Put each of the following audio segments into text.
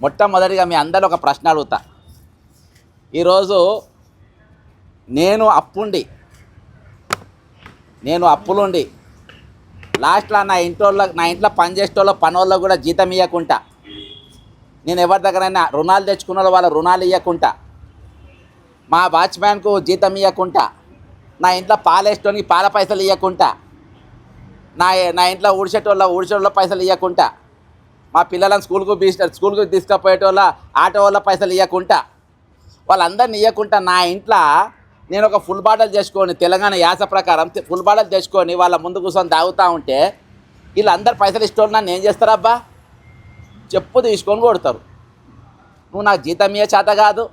మొట్టమొదటిగా మీ అందరూ ఒక ప్రశ్న అడుగుతా. ఈరోజు నేను అప్పులుండి లాస్ట్లో నా ఇంట్లో పనిచేసేటోళ్ళ పనోళ్ళకు కూడా జీతం ఇవ్వకుండా, నేను ఎవరి దగ్గరైనా రుణాలు తెచ్చుకున్న వాళ్ళ రుణాలు ఇవ్వకుండా, మా వాచ్మ్యాన్కు జీతం ఇవ్వకుండా, నా ఇంట్లో పాలేసేటోనికి పాల పైసలు ఇవ్వకుండా, నా ఇంట్లో ఊడ్చేటోళ్ళ పైసలు ఇవ్వకుండా, మా పిల్లలను స్కూల్కి తీసుకుపోయేటోళ్ళ ఆటో వాళ్ళ పైసలు ఇవ్వకుండా, వాళ్ళందరినీ ఇవ్వకుండా నా ఇంట్లో నేను ఒక ఫుల్ బాటిల్ చేసుకొని తెలంగాణ యాస ప్రకారం ఫుల్ బాటిల్ తెచ్చుకొని వాళ్ళ ముందు కూర్చొని తాగుతూ ఉంటే వీళ్ళందరూ పైసలు ఇష్టం నన్ను ఏం చేస్తారబ్బా? చెప్పు తీసుకొని కొడతారు. నువ్వు నాకు జీతం ఇయ్యే చేత కాదు,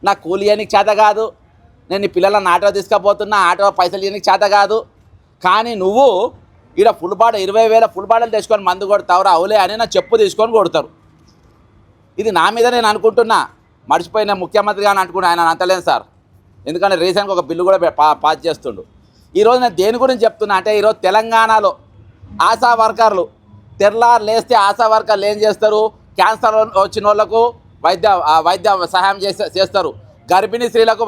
నా కూలి ఇయ్యనికి చేత కాదు, నేను నీ పిల్లలను ఆటో తీసుకుపోతున్నా ఆటో పైసలు ఇయ్యనికి చేత కాదు, కానీ నువ్వు ఇక్కడ 20,000 ఫుల్ బాటిల్ తెచ్చుకొని మందు కొడతావురా అవులే అని నా చెప్పు తీసుకొని కొడతారు. ఇది నా మీద నేను అనుకుంటున్నా, మర్చిపోయిన ముఖ్యమంత్రిగా అని అనుకున్నా. ఆయన అంతలేను సార్, ఎందుకంటే రీసెంట్గా ఒక బిల్లు కూడా పాస్ చేస్తుండు. ఈరోజు నేను దేని గురించి చెప్తున్నా అంటే, ఈరోజు తెలంగాణలో ఆశా వర్కర్లు తెల్లారు లేస్తే ఆశా వర్కర్లు ఏం చేస్తారు? క్యాన్సర్ వచ్చిన వాళ్ళకు వైద్య సహాయం చేస్తారు, గర్భిణీ స్త్రీలకు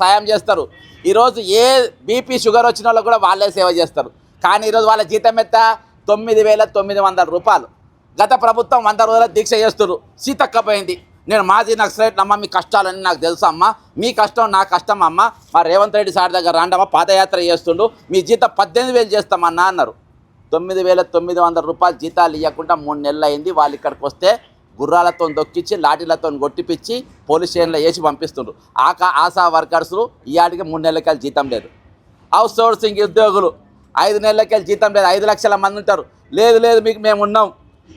సహాయం చేస్తారు. ఈరోజు ఏ బీపీ షుగర్ వచ్చిన వాళ్ళకు కూడా వాళ్ళే సేవ చేస్తారు. కానీ ఈరోజు వాళ్ళ జీతం ఎంత? 9,900 రూపాయలు. గత ప్రభుత్వం 100 రోజుల దీక్ష చేస్తున్నారు. సీతక్కపోయింది. నేను మాజీ నక్సలైట్ అమ్మ, మీ కష్టాలని నాకు తెలుసు అమ్మ, మీ కష్టం నా కష్టం అమ్మ, మా రేవంత్ రెడ్డి సార్ దగ్గర రాండమ్మ, పాదయాత్ర చేస్తుండు, మీ జీతం 18,000 చేస్తామన్నా అన్నారు. 9,900 రూపాయలు జీతాలు ఇవ్వకుండా 3 నెలలు అయింది. వాళ్ళు ఇక్కడికి వస్తే గుర్రాలతో దొక్కించి లాఠీలతో కొట్టిపిచ్చి పోలీస్ స్టేషన్లో వేసి పంపిస్తుండ్రు. ఆశా వర్కర్స్ ఇవాటికి 3 నెలలకెళ్ళి జీతం లేదు. హౌస్ సోర్సింగ్ ఉద్యోగులు 5 నెలలకెళ్ళి జీతం లేదు. 5 లక్షల మంది ఉంటారు. లేదు మీకు మేము ఉన్నాం,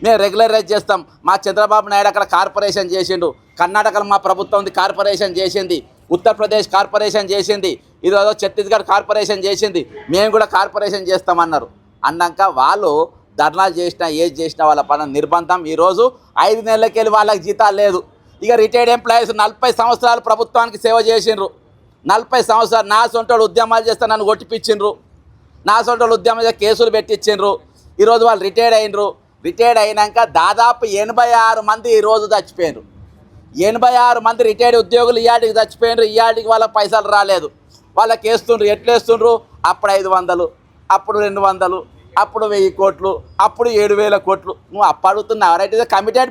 మేము రెగ్యులరైజ్ చేస్తాం. మా చంద్రబాబు నాయుడు అక్కడ కార్పొరేషన్ చేసిండు, కర్ణాటకలో మా ప్రభుత్వం కార్పొరేషన్ చేసింది, ఉత్తరప్రదేశ్ కార్పొరేషన్ చేసింది, ఈరోజు ఛత్తీస్గఢ్ కార్పొరేషన్ చేసింది, మేము కూడా కార్పొరేషన్ చేస్తామన్నారు. అన్నాక వాళ్ళు ధర్నాలు చేసినా ఏది చేసినా వాళ్ళ పని నిర్బంధం. ఈరోజు 5 నెలలకెళ్ళి వాళ్ళకి జీతాలు లేదు. ఇక రిటైర్డ్ ఎంప్లాయీస్ 40 సంవత్సరాలు ప్రభుత్వానికి సేవ చేసిండ్రు. 40 సంవత్సరాలు నా సొంటోళ్ళు ఉద్యమాలు చేస్తే నన్ను కొట్టిపించిండ్రు, నా సొంటోళ్ళు ఉద్యమాలు చేస్తే కేసులు పెట్టించిండ్రు. ఈరోజు వాళ్ళు రిటైర్డ్ అయినరు. రిటైర్డ్ అయినాక దాదాపు 86 మంది ఈరోజు చచ్చిపోయినారు. 86 మంది రిటైర్డ్ ఉద్యోగులు ఇవాటికి చచ్చిపోయినారు. ఇవాటికి వాళ్ళకి పైసలు రాలేదు. వాళ్ళకి వేస్తుండ్రు. ఎట్లా వేస్తుండ్రు? అప్పుడు 500, అప్పుడు 200, అప్పుడు 1000 కోట్లు, అప్పుడు 7,000 కోట్లు. నువ్వు అడుగుతున్నావు. రైట్, ఇది కమిటెడ్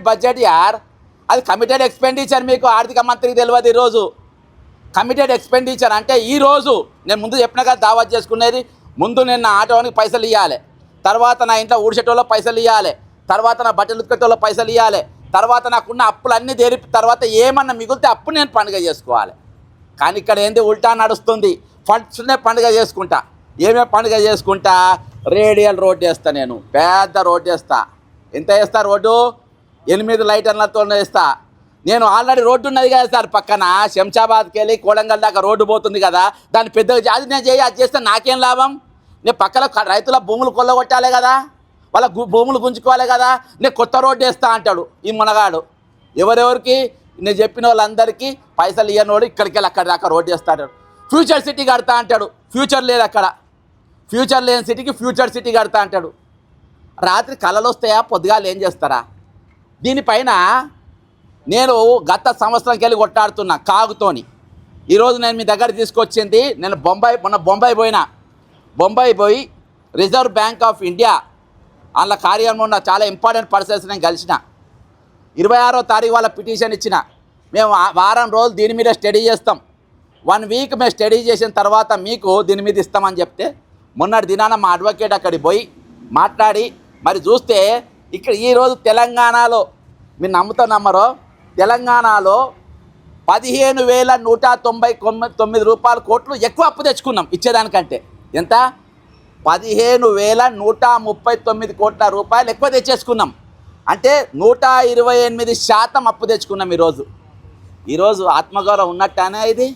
బడ్జెట్ యార్. అది కమిటెడ్ ఎక్స్పెండిచర్. మీకు ఆర్థిక మంత్రికి తెలియదు. ఈరోజు కమిటెడ్ ఎక్స్పెండిచర్ అంటే ఈరోజు నేను ముందు చెప్పిన కదా, దావత్ చేసుకునేది ముందు నేను నా ఆటోనికి పైసలు ఇవ్వాలి, తర్వాత నా ఇంట్లో ఊడ్చేటోళ్ళ పైసలు ఇవ్వాలి, తర్వాత నా బట్టలు ఉతికేటోళ్ళ పైసలు ఇవ్వాలి, తర్వాత నాకున్న అప్పులన్నీ తెరిపి తర్వాత ఏమన్నా మిగిలితే అప్పుడు నేను పండుగ చేసుకోవాలి. కానీ ఇక్కడ ఏంది ఉల్టా నడుస్తుంది. ఫస్ట్నే పండుగ చేసుకుంటా. ఏమేమి పండుగ చేసుకుంటా? రేడియల్ రోడ్డు వేస్తా, నేను పెద్ద రోడ్డు వేస్తా. ఎంత వేస్తా? రోడ్డు 8 లైటర్లతో వేస్తా. నేను ఆల్రెడీ రోడ్డు ఉన్నది కదా సార్, పక్కన శంషాబాద్కి వెళ్ళి కోడంగల్ దాకా రోడ్డు పోతుంది కదా, దాన్ని పెద్దగా అది నేను అది చేస్తే నాకేం లాభం? నేను పక్కన రైతుల భూములు కొల్లగొట్టాలి కదా, వాళ్ళ భూములు గుంజుకోవాలి కదా. నేను కొత్త రోడ్డు వేస్తా అంటాడు ఈ మునగాడు. ఎవరెవరికి? నేను చెప్పిన వాళ్ళందరికీ పైసలు ఇవ్వనోడు ఇక్కడికి వెళ్ళి అక్కడి దాకా రోడ్డు వేస్తాడు. ఫ్యూచర్ సిటీ కడతా అంటాడు. ఫ్యూచర్ లేదు అక్కడ. ఫ్యూచర్ లేని సిటీకి ఫ్యూచర్ సిటీ కడతా అంటాడు. రాత్రి కళలు వస్తాయా? పొద్దుగాలు ఏం చేస్తారా? దీనిపైన నేను గత సంవత్సరంకి వెళ్ళి కొట్టాడుతున్నా కాగుతోని. ఈరోజు నేను మీ దగ్గర తీసుకొచ్చింది, నేను మొన్న బొంబాయి పోయి రిజర్వ్ బ్యాంక్ ఆఫ్ ఇండియా వాళ్ళ కార్యాలయంలో ఉన్న చాలా ఇంపార్టెంట్ పర్సన్స్ నేను కలిసిన. 26వ తారీఖు వాళ్ళ పిటిషన్ ఇచ్చిన. మేము వారం రోజులు దీని మీద స్టడీ చేస్తాం, 1 వీక్ మేము స్టడీ చేసిన తర్వాత మీకు దీని మీద ఇస్తామని చెప్తే, మొన్నటి దినాన మా అడ్వకేట్ అక్కడికి పోయి మాట్లాడి మరి చూస్తే ఇక్కడ ఈరోజు తెలంగాణలో మీరు నమ్మరో, తెలంగాణలో 15,199 రూపాయల కోట్లు ఎక్కువ అప్పు తెచ్చుకున్నాం ఇచ్చేదానికంటే. ఎంత? 15,139 కోట్ల రూపాయలు ఎక్కువ తెచ్చేసుకున్నాం. అంటే 128% అప్పు తెచ్చుకున్నాం ఈరోజు. ఆత్మగౌరవం ఉన్నట్టనే ఇది?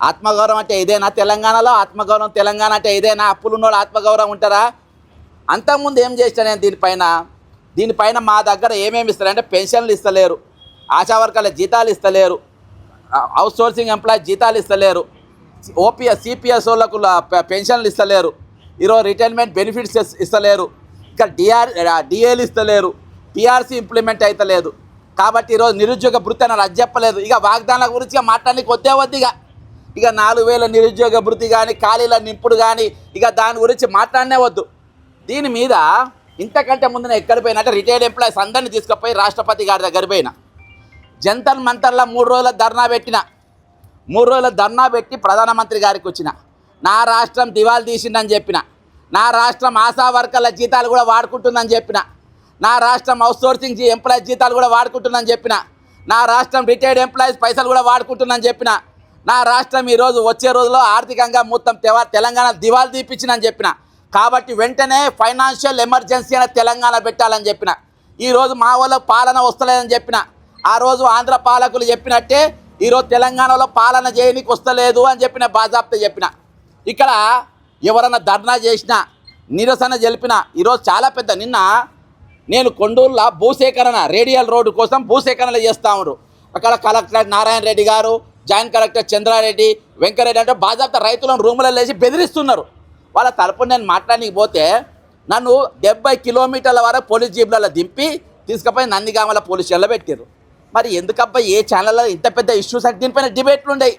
ఆత్మగౌరవం అంటే ఇదేనా తెలంగాణలో? ఆత్మగౌరవం తెలంగాణ అంటే ఇదేనా? అప్పులున్నోళ్ళు ఆత్మగౌరవం ఉంటారా? అంతకుముందు ఏం చేస్తా నేను దీనిపైన మా దగ్గర ఏమేమి ఇస్తారంటే, పెన్షన్లు ఇస్తలేరు, ఆశా వర్కర్ల జీతాలు ఇస్తలేరు, అవుట్ సోర్సింగ్ ఎంప్లాయీ జీతాలు ఇస్తలేరు, సిపిఎస్ వాళ్ళకు పెన్షన్లు ఇస్తలేరు, ఈరోజు రిటైర్మెంట్ బెనిఫిట్స్ ఇస్తలేరు, ఇక్కడ డిఏలు ఇస్తలేరు, పిఆర్సీ ఇంప్లిమెంట్ అవుతలేదు. కాబట్టి ఈరోజు నిరుద్యోగ భృతి అని అది చెప్పలేదు. ఇక వాగ్దానాల గురించి మాట్లాడడానికి వద్దే వద్దు. ఇక 4000 నిరుద్యోగ భృతి కానీ ఖాళీల నింపుడు కానీ ఇక దాని గురించి మాట్లాడనే వద్దు. దీని మీద ఇంతకంటే ముందున ఎక్కడ పోయినా అంటే రిటైర్డ్ ఎంప్లాయీస్ అందరినీ తీసుకుపోయి రాష్ట్రపతి గారి దగ్గర పోయిన జంతర్ మంతర్లో 3 రోజుల ధర్నా పెట్టిన. 3 రోజుల ధర్నా పెట్టి ప్రధానమంత్రి గారికి వచ్చిన. నా రాష్ట్రం దివాళా తీసిందని చెప్పిన. నా రాష్ట్రం ఆశా వర్కర్ల జీతాలు కూడా వాడుకుంటుందని చెప్పిన. నా రాష్ట్రం అవుట్సోర్సింగ్ ఎంప్లాయీస్ జీతాలు కూడా వాడుకుంటుందని చెప్పిన. నా రాష్ట్రం రిటైర్డ్ ఎంప్లాయీస్ పైసలు కూడా వాడుకుంటుందని చెప్పిన. నా రాష్ట్రం ఈరోజు వచ్చే రోజుల్లో ఆర్థికంగా మొత్తం తెలంగాణ దివాళా తీపించిందని చెప్పిన. కాబట్టి వెంటనే ఫైనాన్షియల్ ఎమర్జెన్సీ అనే తెలంగాణ పెట్టాలని చెప్పిన. ఈరోజు మా వాళ్ళ పాలన వస్తలేదని చెప్పిన. ఆ రోజు ఆంధ్ర పాలకులు చెప్పినట్టే ఈరోజు తెలంగాణలో పాలన చేయడానికి వస్తలేదు అని చెప్పిన, బాజాప్తా చెప్పిన. ఇక్కడ ఎవరన్నా ధర్నా చేసినా నిరసన తెలిపినా ఈరోజు చాలా పెద్ద నిన్న నేను కొండూరులో భూసేకరణ రేడియల్ రోడ్డు కోసం భూసేకరణ చేస్తూ ఉన్నారు. అక్కడ కలెక్టర్ నారాయణ రెడ్డి గారు, జాయింట్ కలెక్టర్ చంద్రారెడ్డి, వెంకరెడ్డి అంటే బాజాప్తా రైతులను రూములలో వేసి బెదిరిస్తున్నారు. వాళ్ళ తరపున నేను మాట్లాడడానికి పోతే నన్ను 70 కిలోమీటర్ల వరకు పోలీస్ జీప్లలో దింపి తీసుకుపోయి నందిగామల పోలీస్ స్టేషన్లో పెట్టారు. మరి ఎందుకబ్బా ఏ ఛానల్లో ఇంత పెద్ద ఇష్యూస్ అంటే దీనిపైన డిబేట్లు ఉండయి.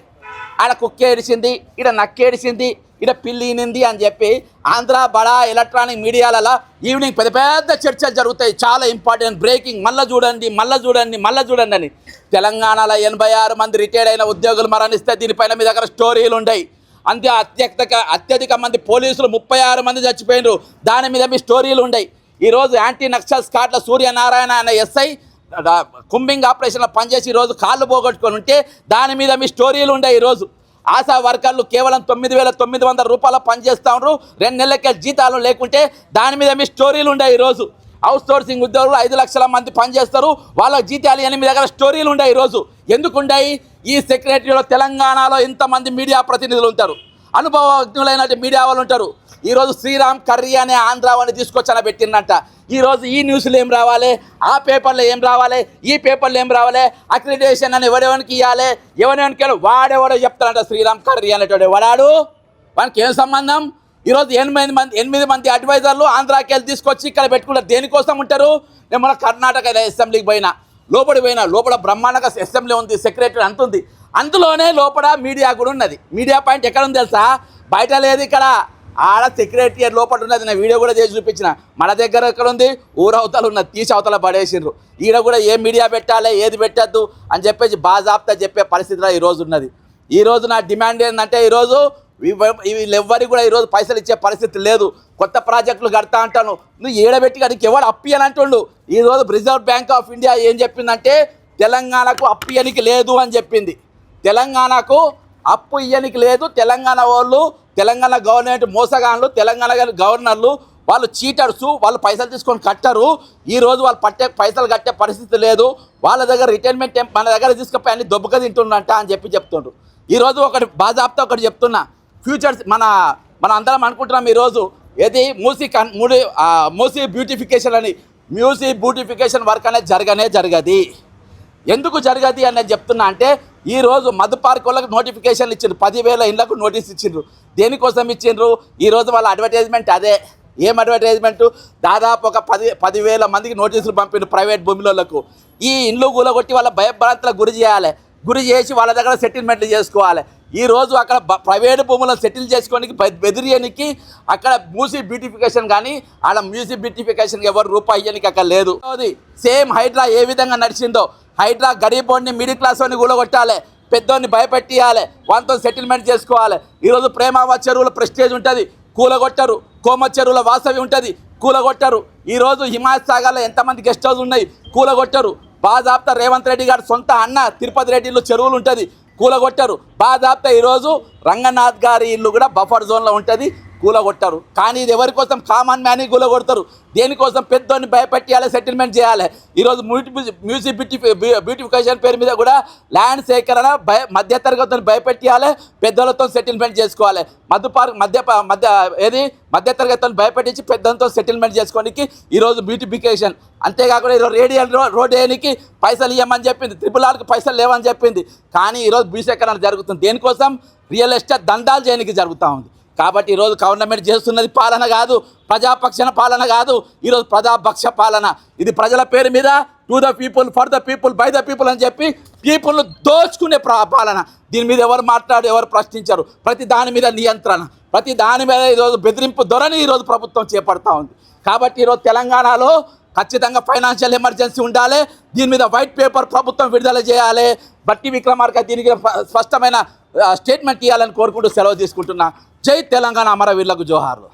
ఆడ కుక్క ఏడిసింది, ఇక్కడ నక్క ఏడిసింది, ఇక్కడ పిల్లి ఈనింది అని చెప్పి ఆంధ్ర బడా ఎలక్ట్రానిక్ మీడియాలలో ఈవినింగ్ పెద్ద పెద్ద చర్చలు జరుగుతాయి. చాలా ఇంపార్టెంట్ బ్రేకింగ్, మళ్ళీ చూడండి అని. తెలంగాణలో 86 మంది రిటైర్డ్ అయిన ఉద్యోగులు మరణిస్తే దీనిపైన మీ దగ్గర స్టోరీలు ఉండయి. అంతే అత్యధిక మంది పోలీసులు 36 మంది చచ్చిపోయినారు, దాని మీద మీ స్టోరీలు ఉండయి. ఈరోజు యాంటీ నక్సల్ స్క్వాడ్ల సూర్యనారాయణ అనే ఎస్ఐ కుంబింగ్ ఆపరేషన్లో పనిచేసి ఈరోజు కాళ్ళు పోగొట్టుకొని ఉంటే దాని మీద మీ స్టోరీలు ఉండయి. ఈరోజు ఆశా వర్కర్లు కేవలం 9,900 రూపాయలు పనిచేస్తూ ఉన్నారు, 2 నెలలకే జీతాలు లేకుంటే దాని మీద మీ స్టోరీలు ఉండయి. ఈరోజు అవుట్ సోర్సింగ్ ఉద్యోగులు 5 లక్షల మంది పనిచేస్తారు, వాళ్ళ జీతాలు అని మీ దగ్గర స్టోరీలు ఉండయి. ఈరోజు ఎందుకుంటాయి? ఈ సెక్రటరీలో తెలంగాణలో ఎంతమంది మీడియా ప్రతినిధులు ఉంటారు, అనుభవజ్ఞులైన మీడియా వాళ్ళు ఉంటారు. ఈరోజు శ్రీరామ్ కర్రీ అనే ఆంధ్రావాణి తీసుకొచ్చాన పెట్టిందంట. ఈరోజు ఈ న్యూస్లు ఏం రావాలి, ఆ పేపర్లో ఏం రావాలి, ఈ పేపర్లో ఏం రావాలి, అక్రిడేషన్ అని ఎవరెవరికి ఇవ్వాలి, ఎవరెవరికి వాడెవడో చెప్తారంట. శ్రీరామ్ కర్రీ అనేటోడు వాడాడు, వానికి ఏం సంబంధం? ఈరోజు 8 మంది అడ్వైజర్లు ఆంధ్రాకి వెళ్ళి తీసుకొచ్చి ఇక్కడ పెట్టుకుంటారు. దేనికోసం ఉంటారు? నేను మన కర్ణాటక అసెంబ్లీకి పోయినా, లోపల బ్రహ్మాండంగా అసెంబ్లీ ఉంది, సెక్రటరీ అంత ఉంది, అందులోనే లోపల మీడియా కూడా ఉన్నది. మీడియా పాయింట్ ఎక్కడ ఉంది తెలుసా? బయట లేదు, ఇక్కడ ఆడ సెక్రటరీ లోపల ఉన్నది. నేను వీడియో కూడా చేసి చూపించిన. మన దగ్గర ఎక్కడ ఉంది? ఊరవతలు ఉన్నది, తీసి అవతల పడేసిండ్రు. ఈడ కూడా ఏ మీడియా పెట్టాలి, ఏది పెట్టద్దు అని చెప్పేసి బాజాప్తా చెప్పే పరిస్థితిలో ఈరోజు ఉన్నది. ఈరోజు నా డిమాండ్ ఏంటంటే ఈరోజు వీళ్ళెవ్వరికి కూడా ఈరోజు పైసలు ఇచ్చే పరిస్థితి లేదు. కొత్త ప్రాజెక్టులు కడతా అంటాను, నువ్వు ఏడబెట్టి నీకు ఎవరు అప్పియని అంటుండు. ఈరోజు రిజర్వ్ బ్యాంక్ ఆఫ్ ఇండియా ఏం చెప్పిందంటే తెలంగాణకు అప్పు ఇయ్యనికి లేదు అని చెప్పింది. తెలంగాణకు అప్పు ఇయ్యనికి లేదు. తెలంగాణ వాళ్ళు, తెలంగాణ గవర్నమెంట్ మోసగాళ్ళు, తెలంగాణ గవర్నర్లు వాళ్ళు చీటర్సు, వాళ్ళు పైసలు తీసుకొని కట్టరు. ఈరోజు వాళ్ళు పైసలు కట్టే పరిస్థితి లేదు. వాళ్ళ దగ్గర రిటైర్మెంట్ మన దగ్గర తీసుకుపోయి అన్ని దొబ్బక తింటుండంట అని చెప్తుండ్రు. ఈరోజు ఒకటి బాజాప్తా ఒకటి చెప్తున్నా, ఫ్యూచర్స్ మన అందరం అనుకుంటున్నాం ఈరోజు ఏది మూసీ బ్యూటిఫికేషన్ అని. మూసీ బ్యూటిఫికేషన్ వర్క్ అనేది జరగది. ఎందుకు జరగది అని నేను చెప్తున్నా అంటే ఈరోజు మధు పార్క్ వాళ్ళకి నోటిఫికేషన్లు ఇచ్చిండ్రు, 10,000 ఇళ్లకు నోటీస్ ఇచ్చిండ్రు. దేనికోసం ఇచ్చిండ్రు? ఈరోజు వాళ్ళ అడ్వర్టైజ్మెంట్ అదే. ఏం అడ్వర్టైజ్మెంటు? దాదాపు ఒక 10,000 మందికి నోటీసులు పంపిండ్రు ప్రైవేట్ భూములకు. ఈ ఇండ్లు కూలగొట్టి వాళ్ళ భయభ్రాంతులకు గురి చేసి వాళ్ళ దగ్గర సెటిల్మెంట్లు చేసుకోవాలి. ఈరోజు అక్కడ ప్రైవేట్ భూములను సెటిల్ చేసుకోనికి బెదిరియనికి అక్కడ మూసీ బ్యూటిఫికేషన్ కానీ ఆడ మ్యూసీ బ్యూటిఫికేషన్కి ఎవరు రూపాయి ఇయ్యనికి అక్కడ లేదు. సేమ్ హైడ్రా ఏ విధంగా నడిచిందో, హైడ్రా గరీబోడిని మిడిల్ క్లాస్ వాడిని కూలగొట్టాలి, పెద్దోడిని భయపెట్టియాలి, వాళ్ళతో సెటిల్మెంట్ చేసుకోవాలి. ఈరోజు ప్రేమావ చెరువుల ప్రెస్టేజ్ ఉంటుంది, కూలగొట్టరు. కోమ చెరువుల వాసవి ఉంటుంది, కూలగొట్టరు. ఈరోజు హిమాయత్ సాగర్లో ఎంతమంది గెస్ట్ హౌస్ ఉన్నాయి, కూలగొట్టరు. బాజాప్తా రేవంత్ రెడ్డి గారు సొంత అన్న తిరుపతి రెడ్డిలో చెరువులు ఉంటుంది, కూలగొట్టరు. బాజాప్తా ఈరోజు రంగనాథ్ గారి ఇల్లు కూడా బఫర్ జోన్లో ఉంటుంది, కూలగొట్టరు. కానీ ఇది ఎవరి కోసం? కామన్ మ్యాన్ని కూలగొడతారు. దేనికోసం? పెద్దోని భయపెట్టియాలి, సెటిల్మెంట్ చేయాలి. ఈరోజు మ్యూజిక్ బ్యూటిఫికేషన్ పేరు మీద కూడా ల్యాండ్ సేకరణ మధ్యతరగతిని భయపెట్టియాలి, పెద్దలతో సెటిల్మెంట్ చేసుకోవాలి. మధ్యతరగతిని భయపెట్టించి పెద్దలతో సెటిల్మెంట్ చేసుకోనికి ఈరోజు బ్యూటిఫికేషన్. అంతేకాకుండా ఈరోజు రేడియల్ రోడ్ వేయడానికి పైసలు ఇవ్వమని చెప్పింది, RRRకి పైసలు లేవని చెప్పింది. కానీ ఈరోజు భూసేకరణ జరుగుతుంది. దేనికోసం? రియల్ ఎస్టేట్ దందాలు చేయడానికి జరుగుతూ ఉంది. కాబట్టి ఈరోజు గవర్నమెంట్ చేస్తున్నది పాలన కాదు, ప్రజాపక్షన పాలన కాదు, ఈరోజు ప్రజాపక్ష పాలన. ఇది ప్రజల పేరు మీద to the people, for the people, by the people అని చెప్పి పీపుల్ను దోచుకునే పాలన. దీని మీద ఎవరు మాట్లాడు, ఎవరు ప్రశ్నించరు. ప్రతి దాని మీద నియంత్రణ, ప్రతి దాని మీద ఈరోజు బెదిరింపు ధోరణి ఈరోజు ప్రభుత్వం చేపడతా ఉంది. కాబట్టి ఈరోజు తెలంగాణలో ఖచ్చితంగా ఫైనాన్షియల్ ఎమర్జెన్సీ ఉండాలి. దీని మీద వైట్ పేపర్ ప్రభుత్వం విడుదల చేయాలి. బట్టి విక్రమార్క దీనికి స్పష్టమైన స్టేట్మెంట్ ఇవ్వాలని కోరుకుంటూ సెలవు తీసుకుంటున్నా. జై తెలంగాణ, అమరవీరులకు జోహార్లు.